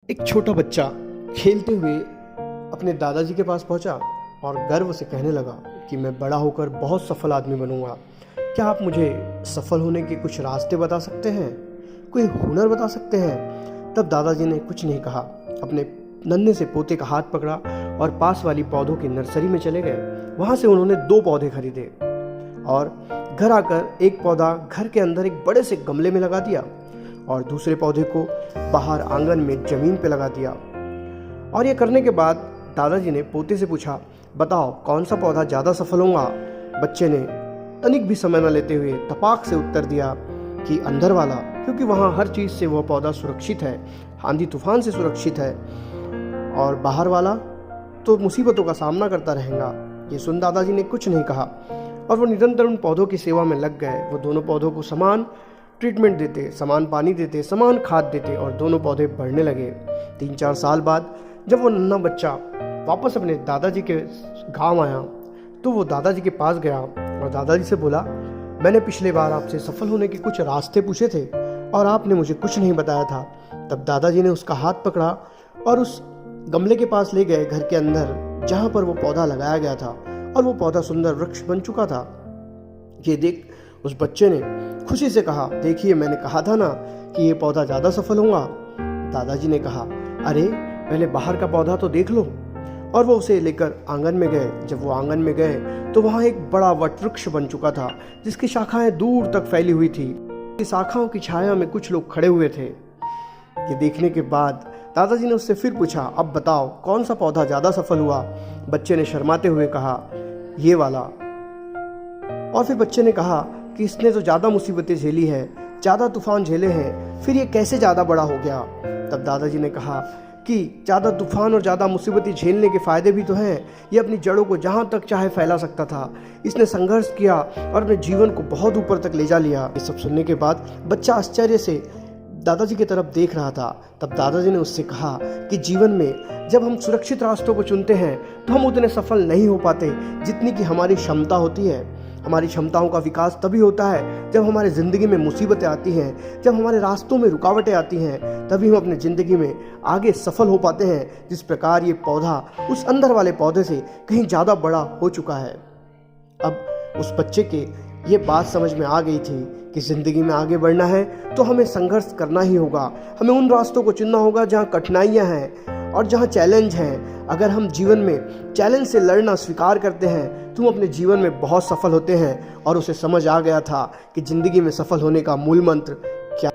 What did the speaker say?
एक छोटा बच्चा खेलते हुए अपने दादाजी के पास पहुंचा और गर्व से कहने लगा कि मैं बड़ा होकर बहुत सफल आदमी बनूंगा। क्या आप मुझे सफल होने के कुछ रास्ते बता सकते हैं, कोई हुनर बता सकते हैं? तब दादाजी ने कुछ नहीं कहा, अपने नन्हे से पोते का हाथ पकड़ा और पास वाली पौधों की नर्सरी में चले गए। वहाँ से उन्होंने 2 पौधे खरीदे और घर आकर एक पौधा घर के अंदर एक बड़े से गमले में लगा दिया और दूसरे पौधे को बाहर आंगन में जमीन पे लगा दिया। और ये करने के बाद दादाजी ने पोते से पूछा, बताओ कौन सा पौधा ज़्यादा सफल होगा? बच्चे ने तनिक भी समय न लेते हुए तपाक से उत्तर दिया कि अंदर वाला, क्योंकि वहाँ हर चीज़ से वह पौधा सुरक्षित है, आंधी तूफान से सुरक्षित है, और बाहर वाला तो मुसीबतों का सामना करता रहेगा। ये सुन दादाजी ने कुछ नहीं कहा और वो निरंतर उन पौधों की सेवा में लग गए। वो दोनों पौधों को समान ट्रीटमेंट देते, समान पानी देते, समान खाद देते और दोनों पौधे बढ़ने लगे। 3-4 साल बाद जब वो नन्हा बच्चा वापस अपने दादाजी के गांव आया तो वो दादाजी के पास गया और दादाजी से बोला, मैंने पिछले बार आपसे सफल होने के कुछ रास्ते पूछे थे और आपने मुझे कुछ नहीं बताया था। तब दादाजी ने उसका हाथ पकड़ा और उस गमले के पास ले गए, घर के अंदर जहाँ पर वो पौधा लगाया गया था, और वो पौधा सुंदर वृक्ष बन चुका था। ये देख उस बच्चे ने खुशी से कहा, देखिए मैंने कहा था ना कि ये पौधा ज़्यादा सफल होगा। दादाजी ने कहा, अरे पहले बाहर का पौधा तो देख लो। और वो उसे लेकर आंगन में गए। जब वो आंगन में गए तो वहाँ एक बड़ा वट वृक्ष बन चुका था जिसकी शाखाएं दूर तक फैली हुई थी। इस शाखाओं की छाया में कुछ लोग खड़े हुए थे। ये देखने के बाद दादाजी ने उससे फिर पूछा, अब बताओ कौन सा पौधा ज़्यादा सफल हुआ? बच्चे ने शर्माते हुए कहा, ये वाला। और फिर बच्चे ने कहा कि इसने तो ज़्यादा मुसीबतें झेली है, ज़्यादा तूफान झेले हैं, फिर ये कैसे ज़्यादा बड़ा हो गया? तब दादाजी ने कहा कि ज़्यादा तूफान और ज़्यादा मुसीबतें झेलने के फ़ायदे भी तो हैं। ये अपनी जड़ों को जहाँ तक चाहे फैला सकता था। इसने संघर्ष किया और अपने जीवन को बहुत ऊपर तक ले जा लिया। ये सब सुनने के बाद बच्चा आश्चर्य से दादाजी की तरफ देख रहा था। तब दादाजी ने उससे कहा कि जीवन में जब हम सुरक्षित रास्तों को चुनते हैं तो हम उतने सफल नहीं हो पाते जितनी कि हमारी क्षमता होती है। हमारी क्षमताओं का विकास तभी होता है जब हमारे ज़िंदगी में मुसीबतें आती हैं, जब हमारे रास्तों में रुकावटें आती हैं, तभी हम अपने ज़िंदगी में आगे सफल हो पाते हैं। जिस प्रकार ये पौधा उस अंदर वाले पौधे से कहीं ज़्यादा बड़ा हो चुका है। अब उस बच्चे के ये बात समझ में आ गई थी कि ज़िंदगी में आगे बढ़ना है तो हमें संघर्ष करना ही होगा। हमें उन रास्तों को चुनना होगा जहाँ कठिनाइयाँ हैं और जहाँ चैलेंज हैं। अगर हम जीवन में चैलेंज से लड़ना स्वीकार करते हैं तो हम अपने जीवन में बहुत सफल होते हैं। और उसे समझ आ गया था कि ज़िंदगी में सफल होने का मूल मंत्र क्या